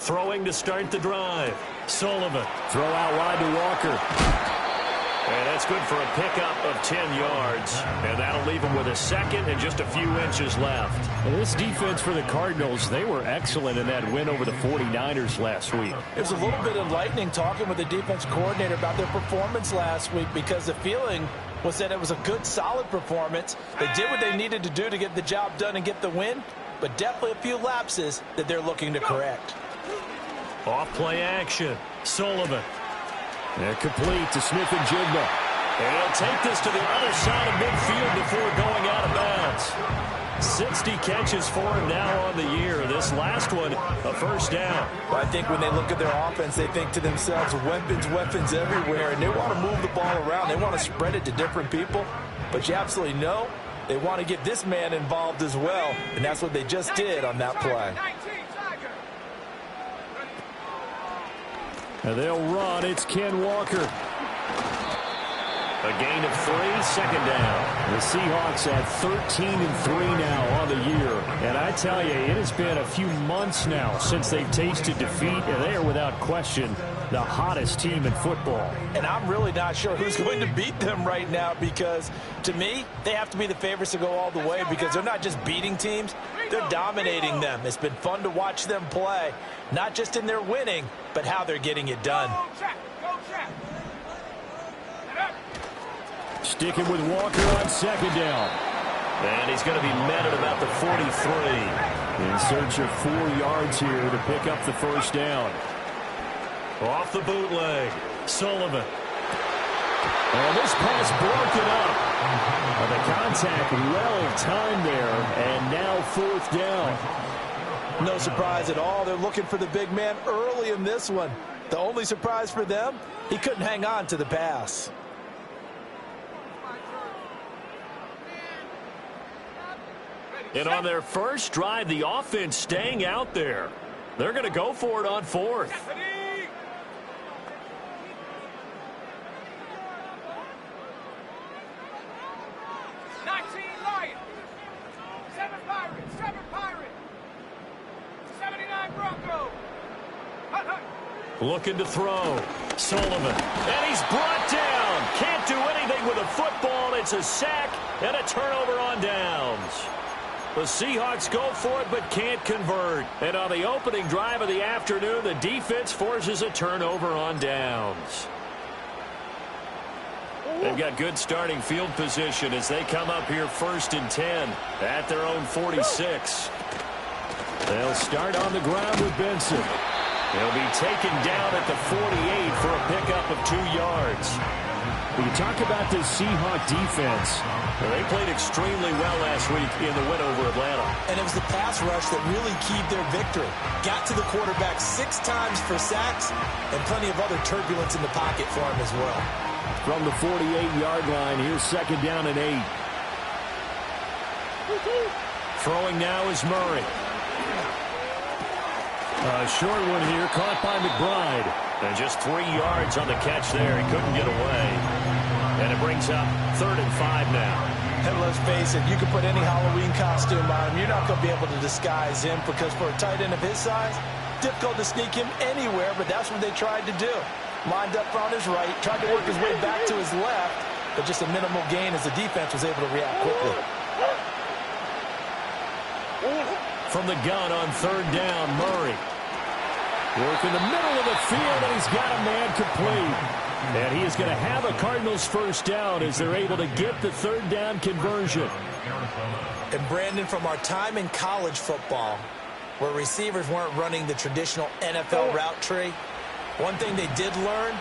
Throwing to start the drive. Sullivan. Throw out wide to Walker. And that's good for a pickup of 10 yards. And that'll leave him with a second and just a few inches left. And this defense for the Cardinals, they were excellent in that win over the 49ers last week. It was a little bit enlightening talking with the defense coordinator about their performance last week, because the feeling was that it was a good, solid performance. They did what they needed to do to get the job done and get the win, but definitely a few lapses that they're looking to correct. Off play action. Sullivan. And complete to Smith and Jigba. And he'll take this to the other side of midfield before going out of bounds. 60 catches for him now on the year. This last one, a first down. Well, I think when they look at their offense, they think to themselves, weapons, weapons everywhere, and they want to move the ball around. They want to spread it to different people. But you absolutely know they want to get this man involved as well, and that's what they just did on that play. And they'll run. It's Ken Walker. A gain of 3, second down. The Seahawks at 13-3 now on the year. And I tell you, it has been a few months now since they've tasted defeat, and they are without question the hottest team in football. And I'm really not sure who's going to beat them right now, because to me, they have to be the favorites to go all the way, because they're not just beating teams, they're dominating them. It's been fun to watch them play, not just in their winning, but how they're getting it done. Sticking with Walker on second down. And he's going to be met at about the 43. In search of 4 yards here to pick up the first down. Off the bootleg. Sullivan. And this pass broken up. The contact well timed there, and now fourth down. No surprise at all. They're looking for the big man early in this one. The only surprise for them, he couldn't hang on to the pass. And on their first drive, the offense staying out there. They're going to go for it on fourth. Looking to throw. Sullivan. And he's brought down. Can't do anything with a football. It's a sack and a turnover on downs. The Seahawks go for it but can't convert. And on the opening drive of the afternoon, the defense forces a turnover on downs. They've got good starting field position as they come up here 1st and 10 at their own 46. They'll start on the ground with Benson. He'll be taken down at the 48 for a pickup of 2 yards. When you talk about this Seahawk defense, well, they played extremely well last week in the win over Atlanta. And it was the pass rush that really keyed their victory. Got to the quarterback 6 times for sacks and plenty of other turbulence in the pocket for him as well. From the 48-yard line, here's second down and 8. Throwing now is Murray. A short one here, caught by McBride. And just 3 yards on the catch there. He couldn't get away. And it brings up 3rd and 5 now. And let's face it, you can put any Halloween costume on him. You're not going to be able to disguise him, because for a tight end of his size, difficult to sneak him anywhere, but that's what they tried to do. Lined up on his right, tried to work his way back to his left, but just a minimal gain as the defense was able to react quickly. From the gun on 3rd down, Murray. Work in the middle of the field, and he's got a man complete. And he is going to have a Cardinals first down as they're able to get the 3rd down conversion. And Brandon, from our time in college football, where receivers weren't running the traditional NFL route tree, one thing they did learn,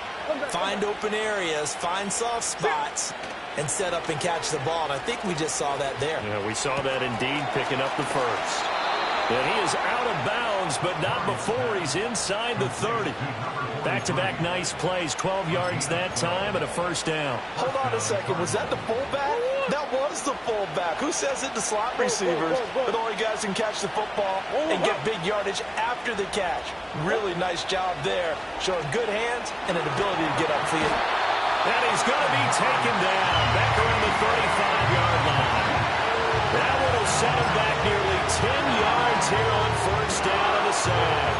find open areas, find soft spots, and set up and catch the ball. And I think we just saw that there. Yeah, we saw that indeed, picking up the first. And he is out of bounds, but not before he's inside the 30. Back-to-back nice plays, 12 yards that time, and a first down. Hold on a second. Was that the fullback? That was the fullback. Who says it to slot receivers? But all you guys can catch the football and get big yardage after the catch. Really nice job there, showing good hands and an ability to get upfield. And he's going to be taken down back around the 35-yard line. That one will set him back nearly 10 yards here on first down on the sack.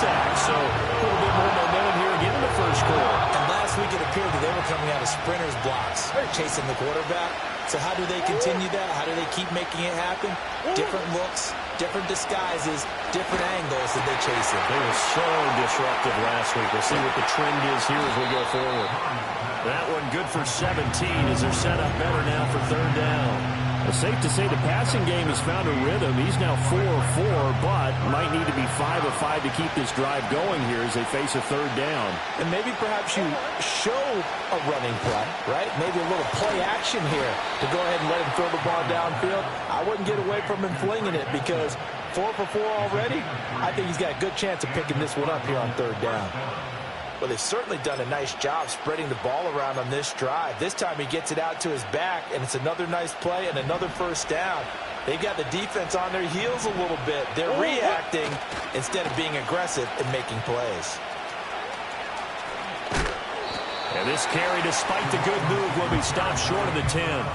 sack. So a little bit more momentum here again in the first quarter. And last week it appeared that they were coming out of sprinters blocks, chasing the quarterback. So how do they continue that? How do they keep making it happen? Different looks, different disguises, different angles that they chase it. They were so disruptive last week. We'll see what the trend is here as we go forward. That one good for 17 as they're set up better now for third down. It's safe to say the passing game has found a rhythm. He's now 4 of 4, but might need to be 5 of 5 to keep this drive going here as they face a third down. And maybe perhaps you show a running play, right? Maybe a little play action here to go ahead and let him throw the ball downfield. I wouldn't get away from him flinging it because 4 for 4 already. I think he's got a good chance of picking this one up here on third down. Well, they've certainly done a nice job spreading the ball around on this drive. This time he gets it out to his back, and it's another nice play and another first down. They've got the defense on their heels a little bit. They're reacting instead of being aggressive and making plays. And this carry, despite the good move, will be stopped short of the 10.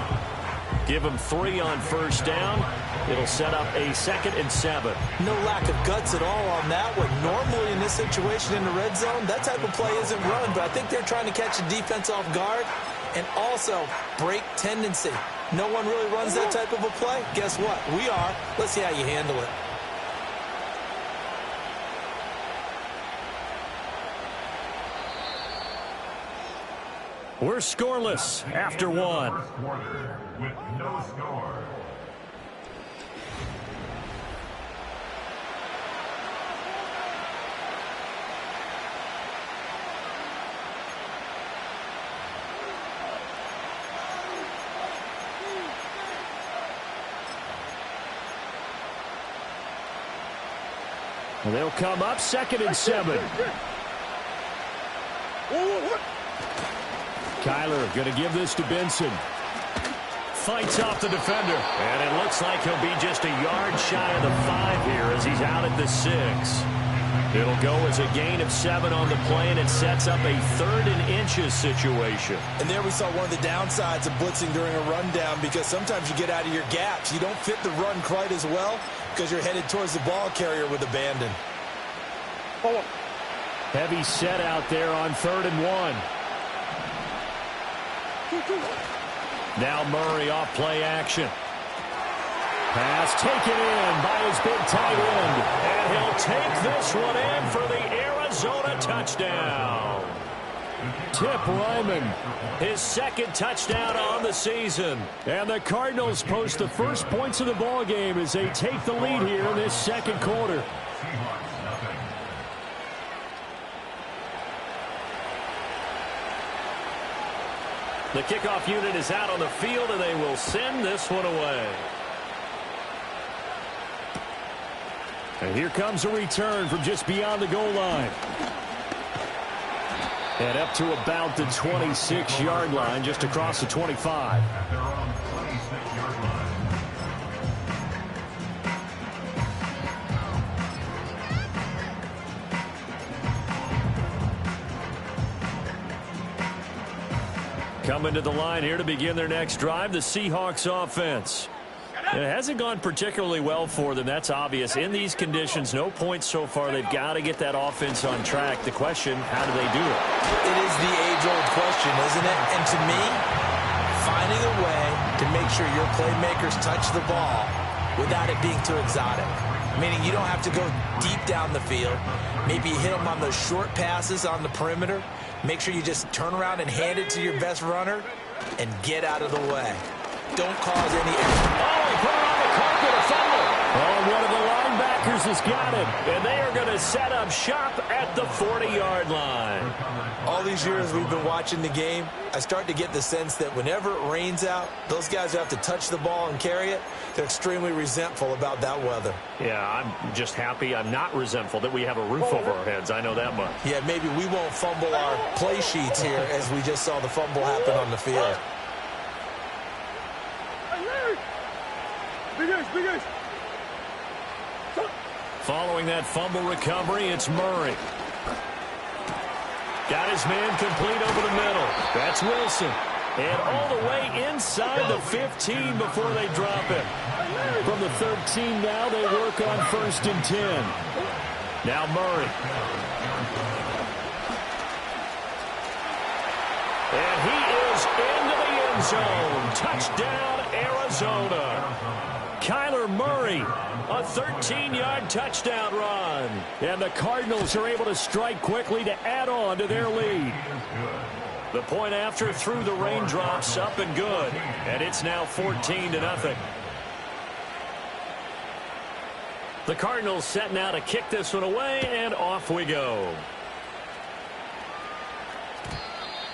Give him 3 on first down. It'll set up a 2nd and 7. No lack of guts at all on that one. Normally in this situation in the red zone, that type of play isn't run, but I think they're trying to catch the defense off guard and also break tendency. No one really runs that type of a play. Guess what? We are. Let's see how you handle it. We're scoreless after one. With no score. They'll come up 2nd and 7. Kyler going to give this to Benson. Fights off the defender. And it looks like he'll be just a yard shy of the 5 here as he's out at the 6. It'll go as a gain of 7 on the play, and it sets up a 3rd and inches situation. And there we saw one of the downsides of blitzing during a rundown because sometimes you get out of your gaps. You don't fit the run quite as well because you're headed towards the ball carrier with abandon. Heavy set out there on 3rd and 1. Now Murray off play action. Pass taken in by his big tight end. And he'll take this one in for the Arizona touchdown. Tip Ryman. His 2nd touchdown on the season. And the Cardinals post the first points of the ball game as they take the lead here in this 2nd quarter. The kickoff unit is out on the field, and they will send this one away. And here comes a return from just beyond the goal line. And up to about the 26-yard line, just across the 25. Coming to the line here to begin their next drive, the Seahawks offense. It hasn't gone particularly well for them. That's obvious. In these conditions, no points so far. They've got to get that offense on track. The question, how do they do it? It is the age-old question, isn't it? And to me, finding a way to make sure your playmakers touch the ball without it being too exotic. Meaning you don't have to go deep down the field. Maybe you hit them on those short passes on the perimeter. Make sure you just turn around and hand it to your best runner and get out of the way. Don't cause any extra. Oh, he put it on the carpet, a fumble. Oh, one of the linebackers has got him. And they are going to set up shop at the 40-yard line. All these years we've been watching the game, I start to get the sense that whenever it rains out, those guys who have to touch the ball and carry it, they're extremely resentful about that weather. Yeah, I'm just happy I'm not resentful that we have a roof over our heads. I know that much. Yeah, maybe we won't fumble our play sheets here as we just saw the fumble happen on the field. Following that fumble recovery, it's Murray. Got his man complete over the middle. That's Wilson. And all the way inside the 15 before they drop it. From the 13 now, they work on 1st and 10. Now Murray. And he is into the end zone. Touchdown, Arizona. Kyler Murray, a 13-yard touchdown run. And the Cardinals are able to strike quickly to add on to their lead. The point after through the raindrops, up and good. And it's now 14-0. The Cardinals set now to kick this one away, and off we go.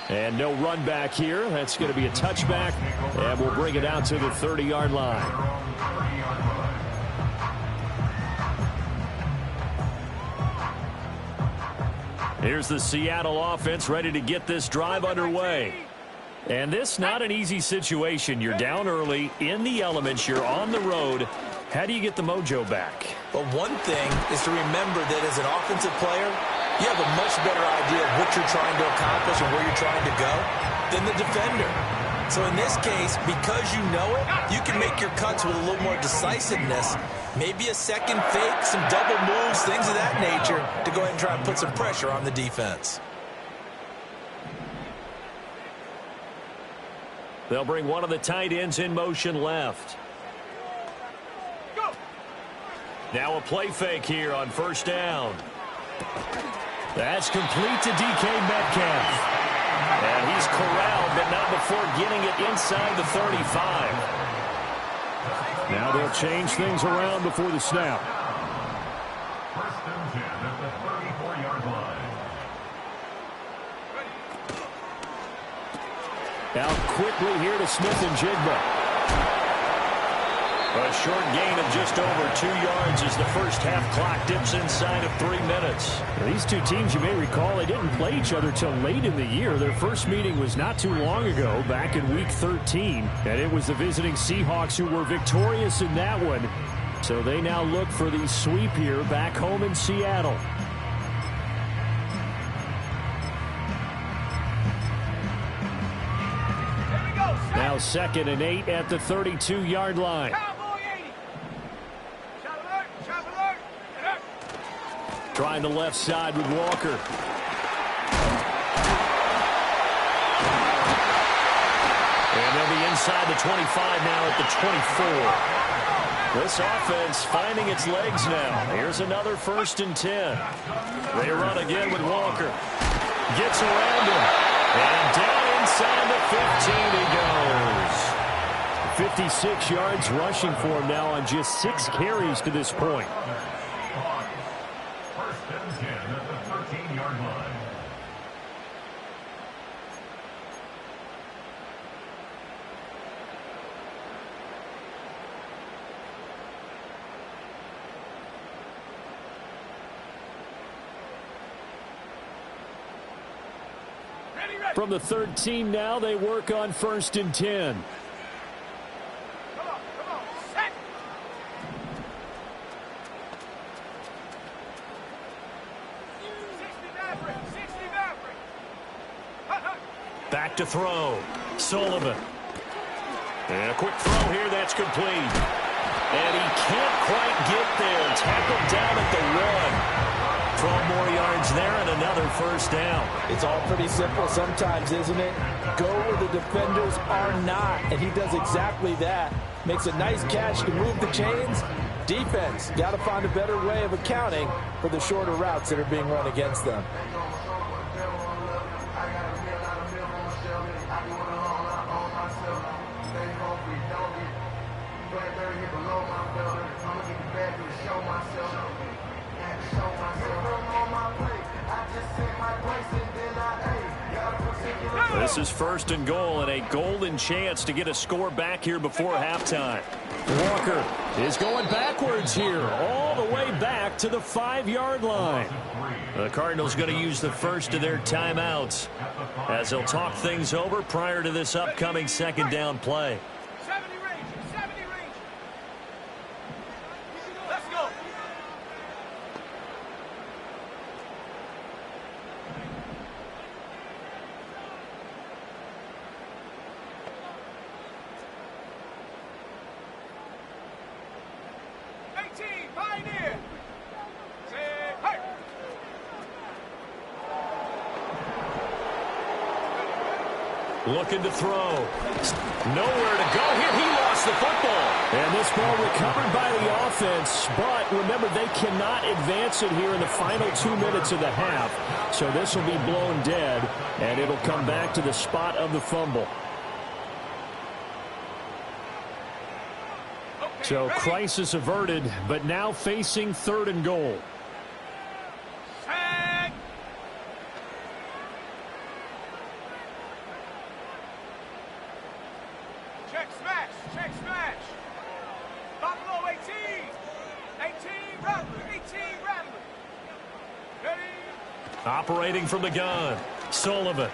And no run back here. That's going to be a touchback, and we'll bring it out to the 30-yard line. Here's the Seattle offense ready to get this drive underway. And this not an easy situation. You're down early, in the elements, you're on the road. How do you get the mojo back? Well, one thing is to remember that as an offensive player, you have a much better idea of what you're trying to accomplish and where you're trying to go than the defender. So in this case, because you know it, you can make your cuts with a little more decisiveness. Maybe a second fake, some double moves, things of that nature to go ahead and try and put some pressure on the defense. They'll bring one of the tight ends in motion left. Now a play fake here on first down. That's complete to DK Metcalf. And he's corralled, but not before getting it inside the 35. Now they'll change things around before the snap. First and 10 at the 34-yard line. Out quickly here to Smith and Jigba. A short gain of just over 2 yards as the first half clock dips inside of 3 minutes. These two teams, you may recall, they didn't play each other till late in the year. Their first meeting was not too long ago, back in Week 13. And it was the visiting Seahawks who were victorious in that one. So they now look for the sweep here back home in Seattle. Now 2nd and 8 at the 32-yard line. Trying the left side with Walker. And they'll be inside the 25 now at the 24. This offense finding its legs now. Here's another 1st and 10. They run again with Walker. Gets around him. And down inside the 15 he goes. 56 yards rushing for him now on just 6 carries to this point. First and 10 at the 13-yard line. From the 13 now, they work on 1st and 10. Back to throw. Sullivan. And a quick throw here that's complete. And he can't quite get there. Tackled down at the 1. 12 more yards there and another 1st down. It's all pretty simple sometimes, isn't it? Go where the defenders are not, and he does exactly that. Makes a nice catch to move the chains. Defense, got to find a better way of accounting for the shorter routes that are being run against them. This is 1st and goal and a golden chance to get a score back here before halftime. Walker is going backwards here, all the way back to the 5-yard line. The Cardinals going to use the first of their timeouts as they'll talk things over prior to this upcoming 2nd down play. 70 range, 70 range. Let's go. Pioneer. Say, hey. Looking to throw. Nowhere to go here. He lost the football. And this ball recovered by the offense. But remember, they cannot advance it here in the final 2 minutes of the half. So this will be blown dead, and it'll come back to the spot of the fumble. So crisis averted, but now facing 3rd and goal. Check smash, check smash. Buffalo 18. 18 Rattler, 18 Rattler. Ready? Operating from the gun, Sullivan.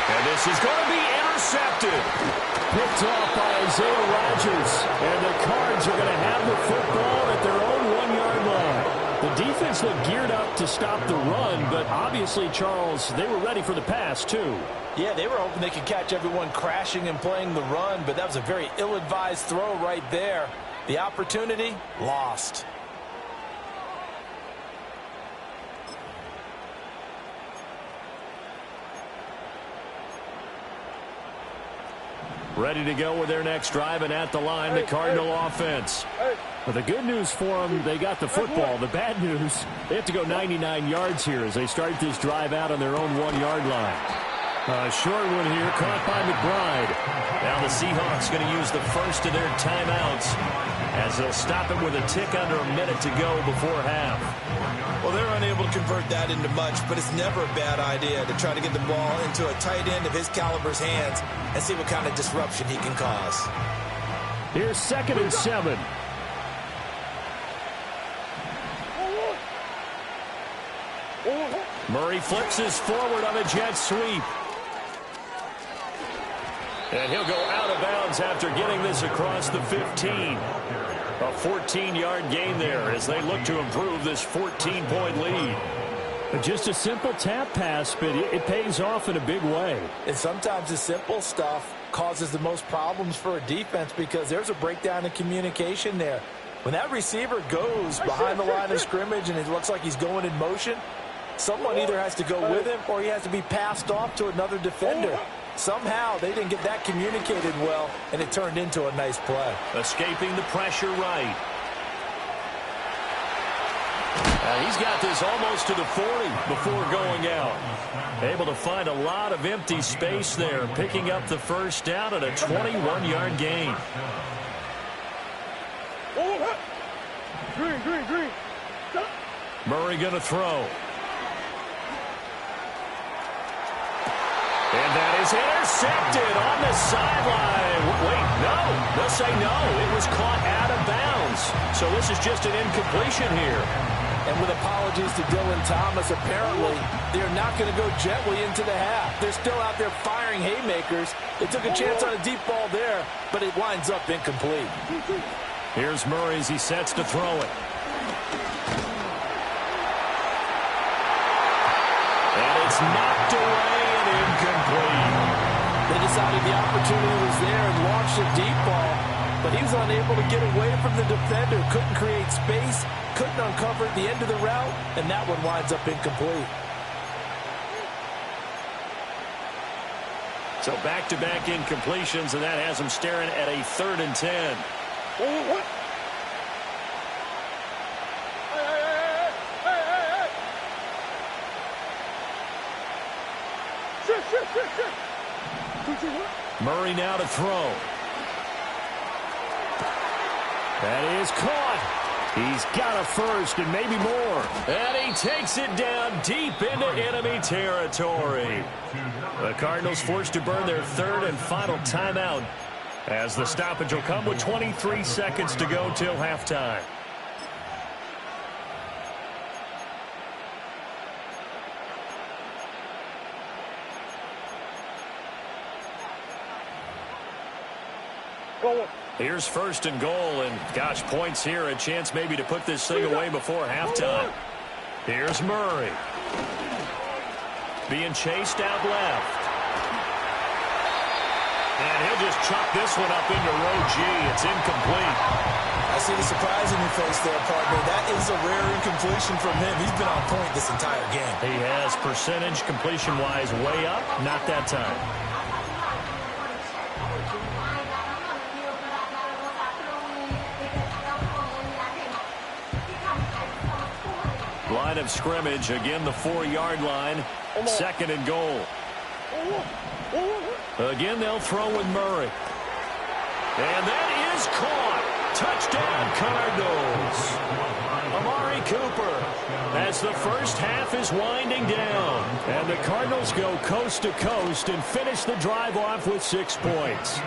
And this is going to be intercepted. Picked off by Isaiah Rodgers. And the Cards are going to have the football at their own 1-yard line. The defense looked geared up to stop the run, but obviously, Charles, they were ready for the pass, too. Yeah, they were hoping they could catch everyone crashing and playing the run, but that was a very ill-advised throw right there. The opportunity, lost. Ready to go with their next drive, and at the line, the Cardinal offense. Well, the good news for them, they got the football. The bad news, they have to go 99 yards here as they start this drive out on their own 1-yard line. Short one here, caught by McBride. Now the Seahawks going to use the first of their timeouts as they'll stop it with a tick under a minute to go before half. Well, they're unable to convert that into much, but it's never a bad idea to try to get the ball into a tight end of his caliber's hands and see what kind of disruption he can cause. Here's 2nd and 7. Murray flips his forward on a jet sweep. And he'll go out of bounds after getting this across the 15. A 14-yard gain there as they look to improve this 14-point lead. Just a simple tap pass, but it pays off in a big way. And sometimes the simple stuff causes the most problems for a defense because there's a breakdown in communication there. When that receiver goes behind the line of scrimmage and it looks like he's going in motion, someone either has to go with him or he has to be passed off to another defender. Somehow they didn't get that communicated well, and it turned into a nice play. Escaping the pressure right. He's got this almost to the 40 before going out. Able to find a lot of empty space there, picking up the first down at a 21-yard gain. Green. Murray going to throw. And that is intercepted on the sideline. Wait, no. They'll say no. It was caught out of bounds. So this is just an incompletion here. And with apologies to Dylan Thomas, apparently they're not going to go gently into the half. They're still out there firing haymakers. They took a chance on a deep ball there, but it winds up incomplete. Here's Murray as he sets to throw it. And it's knocked away and incomplete. They decided the opportunity was there and launched a deep ball, but he was unable to get away from the defender, couldn't create space, couldn't uncover at the end of the route, and that one winds up incomplete. So back-to-back incompletions, and that has them staring at a 3rd and 10. Murray now to throw. That is caught. He's got a first and maybe more. And he takes it down deep into enemy territory. The Cardinals forced to burn their 3rd and final timeout as the stoppage will come with 23 seconds to go till halftime. Here's 1st and goal, and gosh, points here, a chance maybe to put this thing away before halftime. Here's Murray. Being chased out left. And he'll just chuck this one up into row G. It's incomplete. I see the surprise in your face there, partner. That is a rare incompletion from him. He's been on point this entire game. He has percentage completion-wise way up. Not that time. Line of scrimmage, again the 4-yard line. Second and goal. Again, they'll throw with Murray. And that is caught. Touchdown, Cardinals. Amari Cooper as the first half is winding down. And the Cardinals go coast to coast and finish the drive off with 6 points.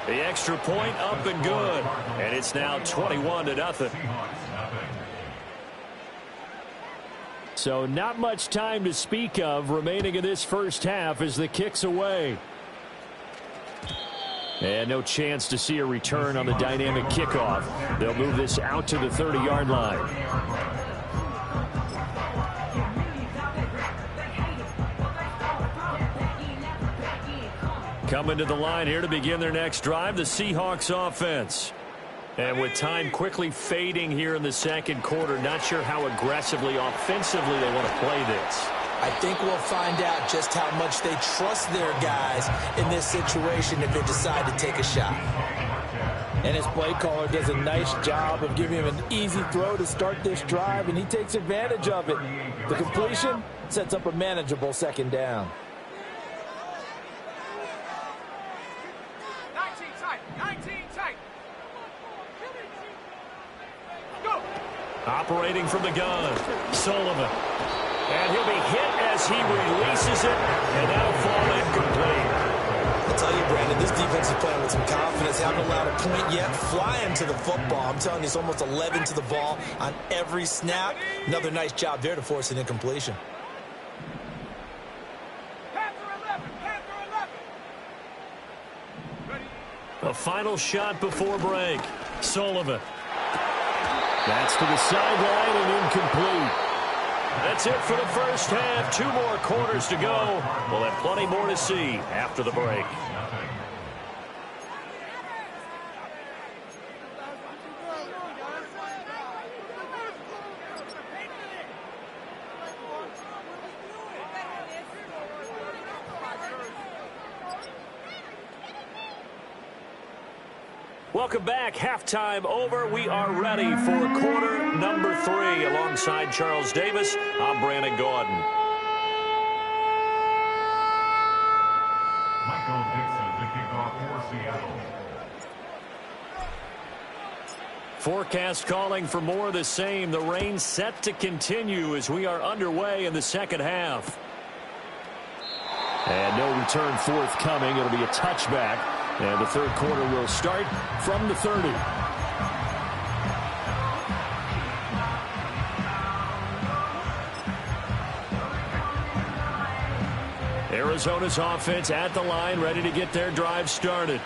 The extra point up and good. And it's now 21-0. So not much time to speak of remaining in this first half as the kick's away. And no chance to see a return on the dynamic kickoff. They'll move this out to the 30-yard line. Coming to the line here to begin their next drive, the Seahawks offense. And with time quickly fading here in the second quarter, not sure how aggressively, offensively they want to play this. I think we'll find out just how much they trust their guys in this situation if they decide to take a shot. And his play caller does a nice job of giving him an easy throw to start this drive, and he takes advantage of it. The completion sets up a manageable second down. 19 tight, 19 tight. Go. Operating from the gun, Sullivan. And he'll be hit as he releases it, and that'll fall incomplete. I'll tell you, Brandon, this defense is playing with some confidence. Haven't allowed a point yet. Flying to the football. I'm telling you, it's almost 11 to the ball on every snap. Another nice job there to force an incompletion. Panther 11, Panther 11. Ready. A final shot before break. Sullivan. That's to the sideline and incomplete. That's it for the first half. 2 more quarters to go. We'll have plenty more to see after the break. Welcome back. Halftime over. We are ready for quarter number 3. Alongside Charles Davis, I'm Brandon Gordon. Michael Dixon to kick off for Seattle. Forecast calling for more of the same. The rain set to continue as we are underway in the second half. And no return forthcoming. It'll be a touchback. And the third quarter will start from the 30. Arizona's offense at the line, ready to get their drive started.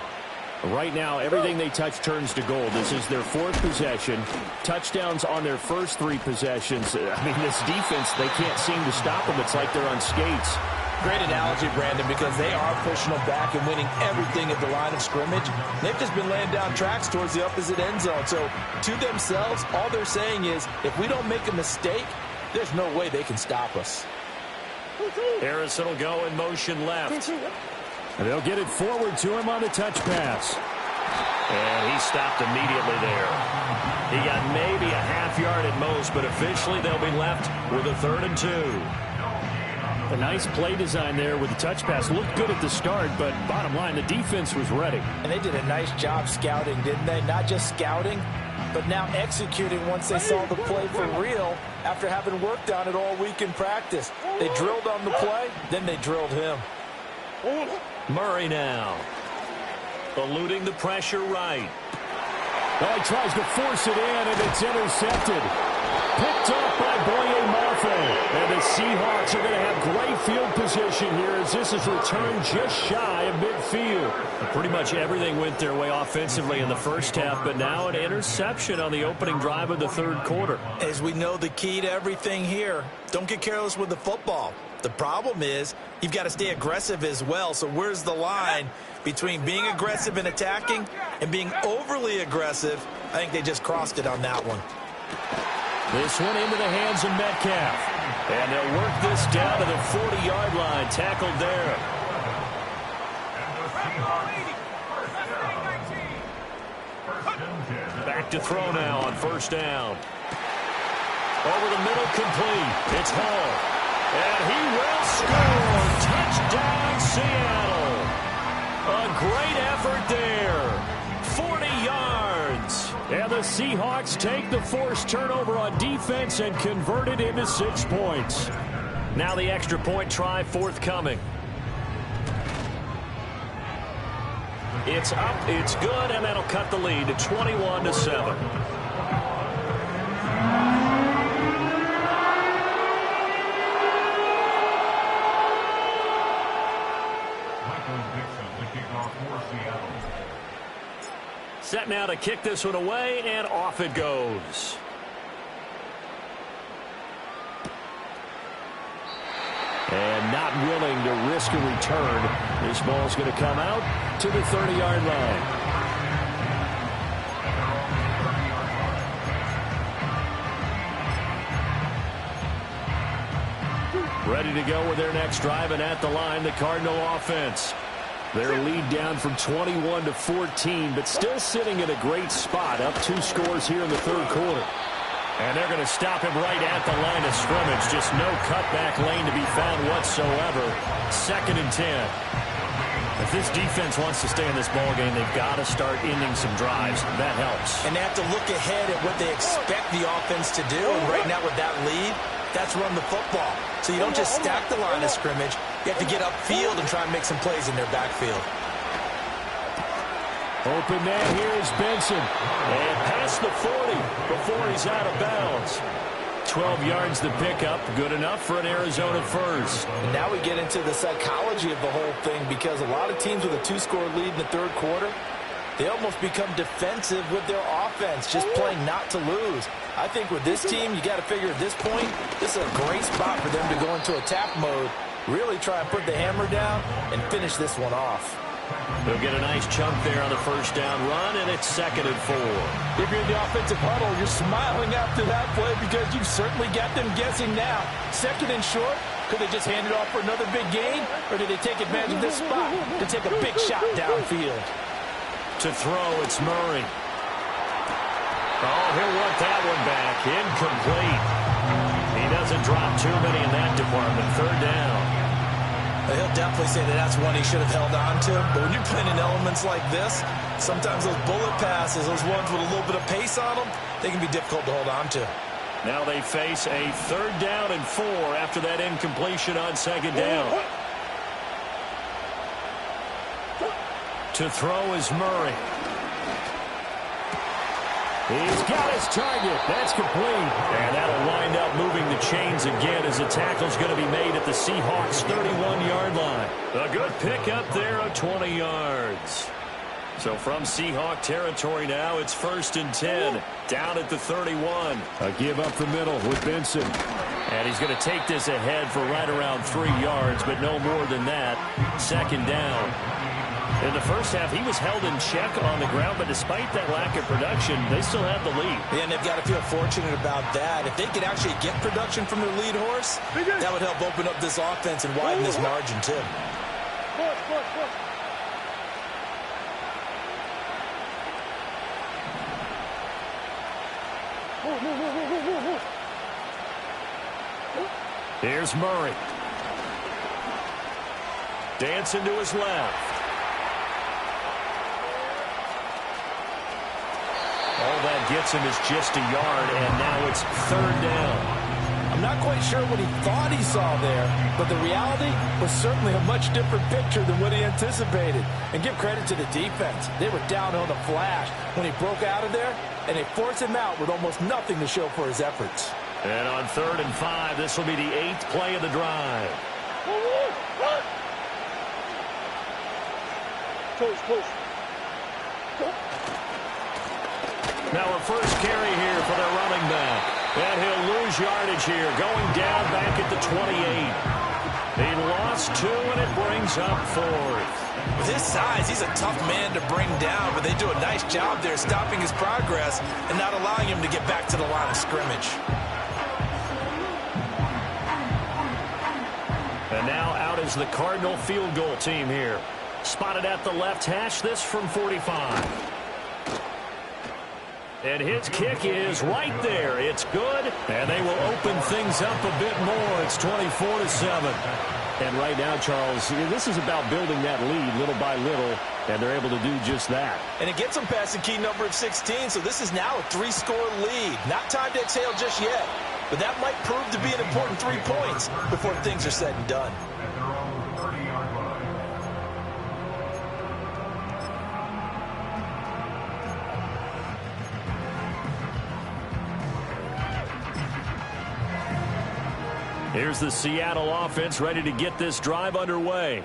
Right now, everything they touch turns to gold. This is their 4th possession. Touchdowns on their first 3 possessions. I mean, this defense, they can't seem to stop them. It's like they're on skates. Great analogy, Brandon, because they are pushing them back and winning everything at the line of scrimmage. They've just been laying down tracks towards the opposite end zone. So to themselves, all they're saying is, if we don't make a mistake, there's no way they can stop us. Harrison will go in motion left. And they'll get it forward to him on a touch pass. And he stopped immediately there. He got maybe a half yard at most, but officially they'll be left with a 3rd and 2. A nice play design there with the touch pass. Looked good at the start, but bottom line, the defense was ready. And they did a nice job scouting, didn't they? Not just scouting, but now executing once they saw the play for real after having worked on it all week in practice. They drilled on the play, then they drilled him. Murray now. Eluding the pressure right. Oh, he tries to force it in, and it's intercepted. Picked up by Boye Mafe. And the Seahawks are going to have great field position here as this is returned just shy of midfield. Pretty much everything went their way offensively in the first half, but now an interception on the opening drive of the third quarter. As we know, the key to everything here, don't get careless with the football. The problem is you've got to stay aggressive as well. So where's the line between being aggressive and attacking and being overly aggressive? I think they just crossed it on that one. This one into the hands of Metcalf. And they'll work this down to the 40-yard line. Tackled there. Back to throw now on first down. Over the middle, complete. It's Hall. And he will score. Touchdown, Seattle. A great effort there. 40 yards. And the Seahawks take the forced turnover on defense and convert it into 6 points. Now the extra point try forthcoming. It's up, it's good, and that'll cut the lead to 21-7. Set now to kick this one away, and off it goes. And not willing to risk a return. This ball's going to come out to the 30-yard line. Ready to go with their next drive, and at the line, the Cardinal offense. Their lead down from 21-14, but still sitting in a great spot, up 2 scores here in the third quarter. And they're going to stop him right at the line of scrimmage. Just no cutback lane to be found whatsoever. 2nd and 10. If this defense wants to stay in this ballgame, they've got to start ending some drives. That helps. And they have to look ahead at what they expect the offense to do. And right now with that lead, that's run the football. So you don't just stack the line of scrimmage. You have to get upfield and try and make some plays in their backfield. Open man here is Benson. And past the 40 before he's out of bounds. 12 yards the pickup. Good enough for an Arizona first. And now we get into the psychology of the whole thing, because a lot of teams with a 2-score lead in the third quarter, they almost become defensive with their offense, just playing not to lose. I think with this team, you got to figure at this point, this is a great spot for them to go into attack mode, really try and put the hammer down and finish this one off. They'll get a nice chunk there on the first down run, and it's 2nd and 4. If you're in the offensive huddle, you're smiling after that play because you've certainly got them guessing now. 2nd and short, could they just hand it off for another big gain, or did they take advantage of this spot to take a big shot downfield? To throw, it's Murray. Oh, he'll want that one back. Incomplete. He doesn't drop too many in that department. 3rd down. He'll definitely say that that's one he should have held on to. But when you're playing in elements like this, sometimes those bullet passes, those ones with a little bit of pace on them, they can be difficult to hold on to. Now they face a 3rd down and 4 after that incompletion on 2nd down. To throw is Murray. He's got his target. That's complete. And that'll wind up moving the chains again as the tackle's going to be made at the Seahawks' 31-yard line. A good pickup there of 20 yards. So from Seahawk territory now, it's 1st and 10. Down at the 31. A give up the middle with Benson. And he's going to take this ahead for right around 3 yards, but no more than that. 2nd down. In the first half, he was held in check on the ground, but despite that lack of production, they still have the lead. Yeah, and they've got to feel fortunate about that. If they could actually get production from their lead horse, that would help open up this offense and widen this margin, too. Here's Murray. Dancing to his left. All that gets him is just a yard, and now it's 3rd down. I'm not quite sure what he thought he saw there, but the reality was certainly a much different picture than what he anticipated. And give credit to the defense. They were down on the flash when he broke out of there, and they forced him out with almost nothing to show for his efforts. And on 3rd and 5, this will be the 8th play of the drive. Now a first carry here for their running back. And he'll lose yardage here, going down back at the 28. loss 2, and it brings up 4th. With his size, he's a tough man to bring down, but they do a nice job there stopping his progress and not allowing him to get back to the line of scrimmage. And now out is the Cardinal field goal team here. Spotted at the left hash, this from 45. And his kick is right there. It's good, and they will open things up a bit more. It's 24-7. And right now, Charles, this is about building that lead little by little, and they're able to do just that. And it gets them past the key number of 16, so this is now a 3-score lead. Not time to exhale just yet, but that might prove to be an important 3 points before things are said and done. At their own 30-yard line. Here's the Seattle offense ready to get this drive underway.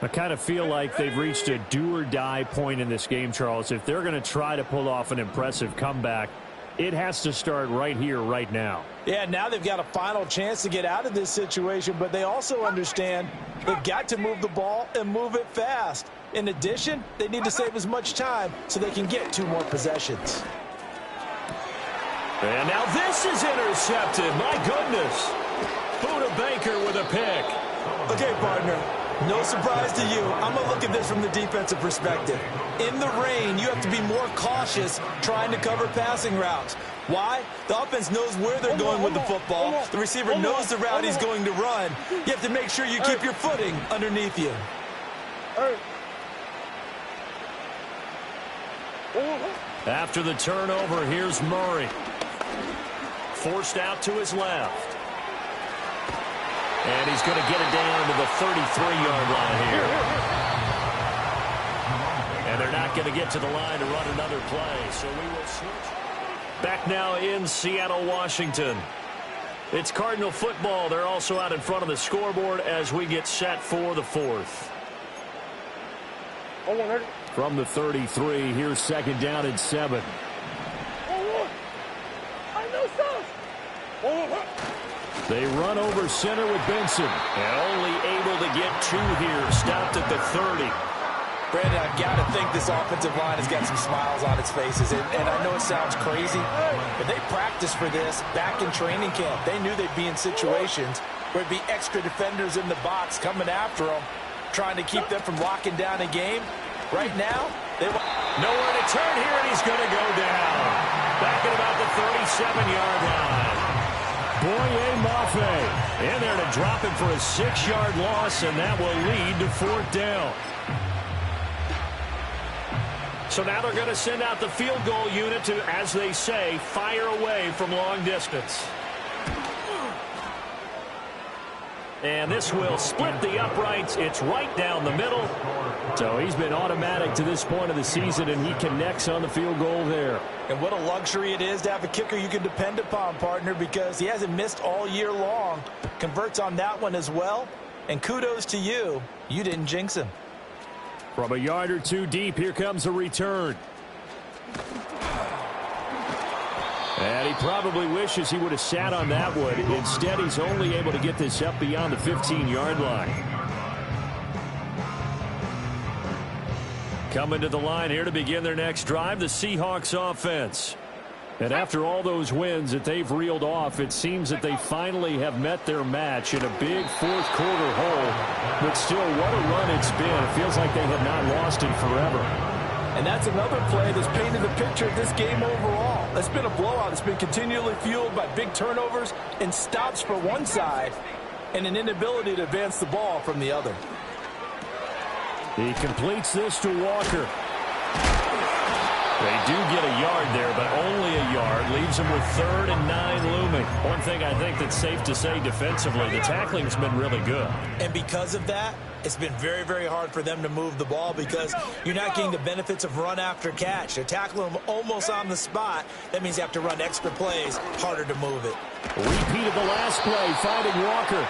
I kind of feel like they've reached a do-or-die point in this game, Charles. If they're going to try to pull off an impressive comeback, it has to start right here, right now. Yeah, now they've got a final chance to get out of this situation, but they also understand they've got to move the ball and move it fast. In addition, they need to save as much time so they can get 2 more possessions. And now this is intercepted. My goodness. Buda Baker with a pick. Okay, partner, no surprise to you. I'm going to look at this from the defensive perspective. In the rain, you have to be more cautious trying to cover passing routes. Why? The offense knows where they're going with the football. The receiver knows the route he's going to run. You have to make sure you keep your footing underneath you. After the turnover, here's Murray. Forced out to his left. And he's going to get it down to the 33-yard line here. And they're not going to get to the line to run another play, so we will switch. Back now in Seattle, Washington. It's Cardinal football. They're also out in front of the scoreboard as we get set for the 4th. From the 33, here's 2nd down and 7. They run over center with Benson. And only able to get 2 here. Stopped at the 30. Brandon, I've got to think this offensive line has got some smiles on its faces. And I know it sounds crazy, but they practiced for this back in training camp. They knew they'd be in situations where it'd be extra defenders in the box coming after them, trying to keep them from locking down a game. Right now, they nowhere to turn here, and he's going to go down. Back at about the 37-yard line. Boye Mafe In there to drop it for a 6-yard loss, and that will lead to 4th down. So now they're going to send out the field goal unit to, as they say, fire away from long distance. And this will split the uprights. It's right down the middle. So he's been automatic to this point of the season, and he connects on the field goal there. And what a luxury it is to have a kicker you can depend upon, partner, because he hasn't missed all year long. Converts on that one as well. And kudos to you. You didn't jinx him. From a yard or 2 deep, here comes a return. And he probably wishes he would have sat on that one. Instead, he's only able to get this up beyond the 15-yard line. Coming to the line here to begin their next drive, the Seahawks offense. And after all those wins that they've reeled off, it seems that they finally have met their match in a big 4th quarter hole. But still, what a run it's been. It feels like they have not lost in forever. And that's another play that's painted the picture of this game overall. It's been a blowout. It's been continually fueled by big turnovers and stops for one side and an inability to advance the ball from the other. He completes this to Walker. They do get a yard there, but only a yard. Leaves them with 3rd and 9 looming. One thing I think that's safe to say defensively, the tackling's been really good. And because of that, it's been very, very hard for them to move the ball because you're not getting the benefits of run after catch. They're tackling them almost on the spot. That means you have to run extra plays, harder to move it. Repeat of the last play, finding Walker.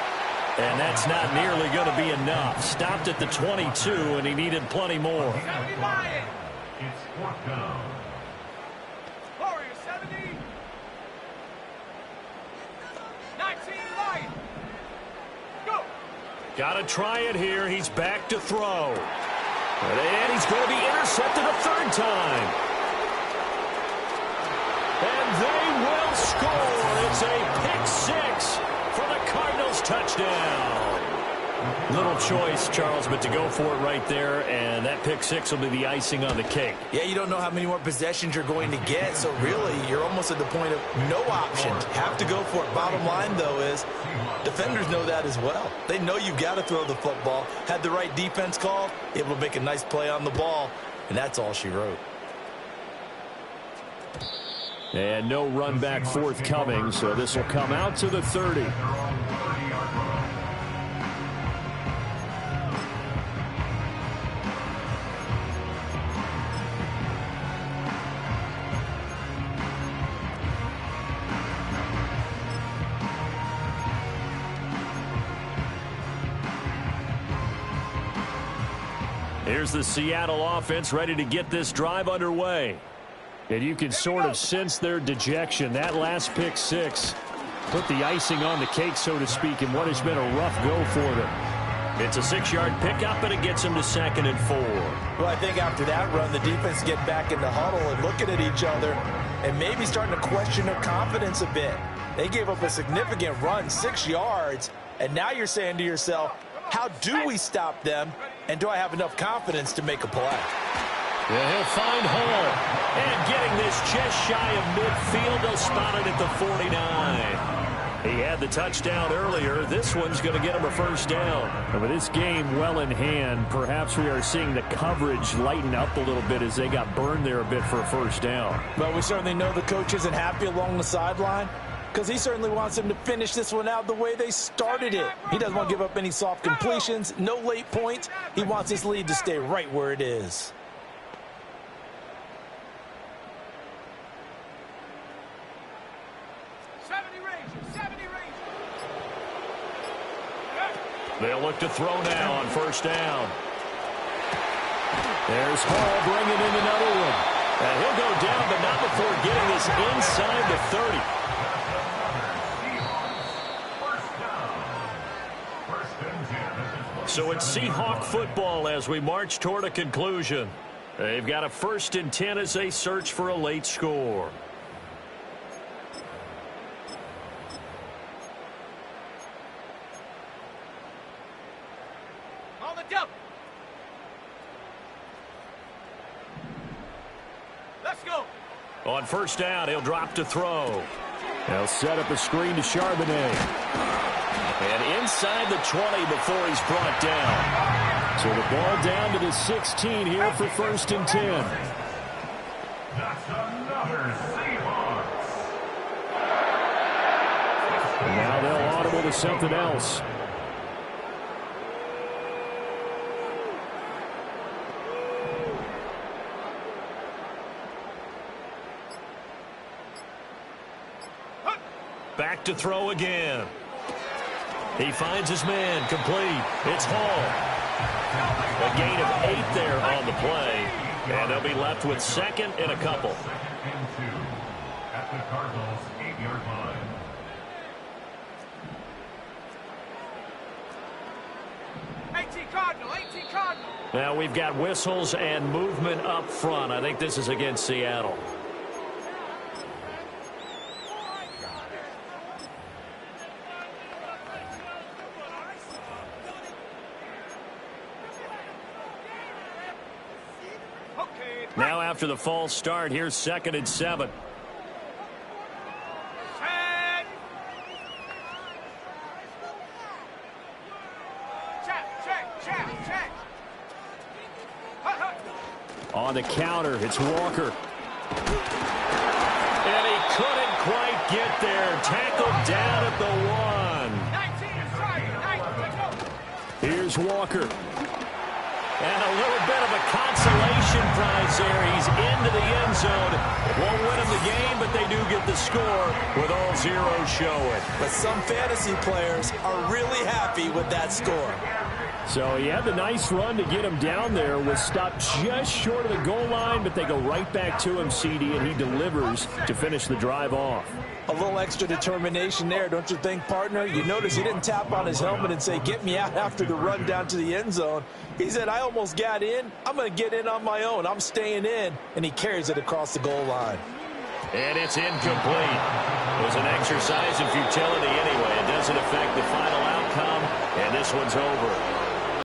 And that's not nearly going to be enough. Stopped at the 22, and he needed plenty more. It's 4th down. Warriors 70. 19 line. Go. Got to try it here. He's back to throw. And he's going to be intercepted a third time. And they will score. It's a pick six for the Cardinals touchdown. Little choice, Charles, but to go for it right there, and that pick six will be the icing on the cake. Yeah, you don't know how many more possessions you're going to get, so really you're almost at the point of no option. Have to go for it. Bottom line, though, is defenders know that as well. They know you've got to throw the football. Had the right defense call, able to make a nice play on the ball, and that's all she wrote. And no run back forthcoming, so this will come out to the 30. Here's the Seattle offense ready to get this drive underway. And you can sort of sense their dejection. That last pick six put the icing on the cake, so to speak, in what has been a rough go for them. It's a 6-yard pickup, and it gets them to 2nd and 4. Well, I think after that run, the defense get back in the huddle and looking at each other and maybe starting to question their confidence a bit. They gave up a significant run, 6 yards, and now you're saying to yourself, how do we stop them, and do I have enough confidence to make a play? Yeah, he'll find Hall. And getting this just shy of midfield, they'll spot it at the 49. He had the touchdown earlier. This one's going to get him a first down. And with this game well in hand, perhaps we are seeing the coverage lighten up a little bit as they got burned there a bit for a first down. But we certainly know the coach isn't happy along the sideline, because he certainly wants them to finish this one out the way they started it. He doesn't want to give up any soft completions, no late points. He wants his lead to stay right where it is. They'll look to throw now on first down. There's Hall bringing in another one. And he'll go down, but not before getting this inside the 30. So it's Seahawk football as we march toward a conclusion. They've got a 1st and 10 as they search for a late score. On first down, he'll drop to throw. They'll set up a screen to Charbonnet. And inside the 20 before he's brought down. So the ball down to the 16 here for 1st and 10. That's another Seahawks. And now they'll audible to something else. Back to throw again. He finds his man complete. It's Hall. A gain of 8 there on the play. And they'll be left with 2nd and a couple. 2nd and 2 at the Cardinals' 8-yard line. Now we've got whistles and movement up front. I think this is against Seattle. Now after the false start, here's 2nd and 7. On the counter, it's Walker. And he couldn't quite get there. Tackled down at the 1. Here's Walker. And a little bit of a consolation prize there. He's into the end zone. Won't win him the game, but they do get the score with all zeros showing. But some fantasy players are really happy with that score. So he had the nice run to get him down there, was stopped just short of the goal line, but they go right back to him, CD, and he delivers to finish the drive off. A little extra determination there, don't you think, partner? You notice he didn't tap on his helmet and say, get me out after the run down to the end zone. He said, I almost got in. I'm going to get in on my own. I'm staying in. And he carries it across the goal line. And it's incomplete. It was an exercise in futility anyway. It doesn't affect the final outcome, and this one's over.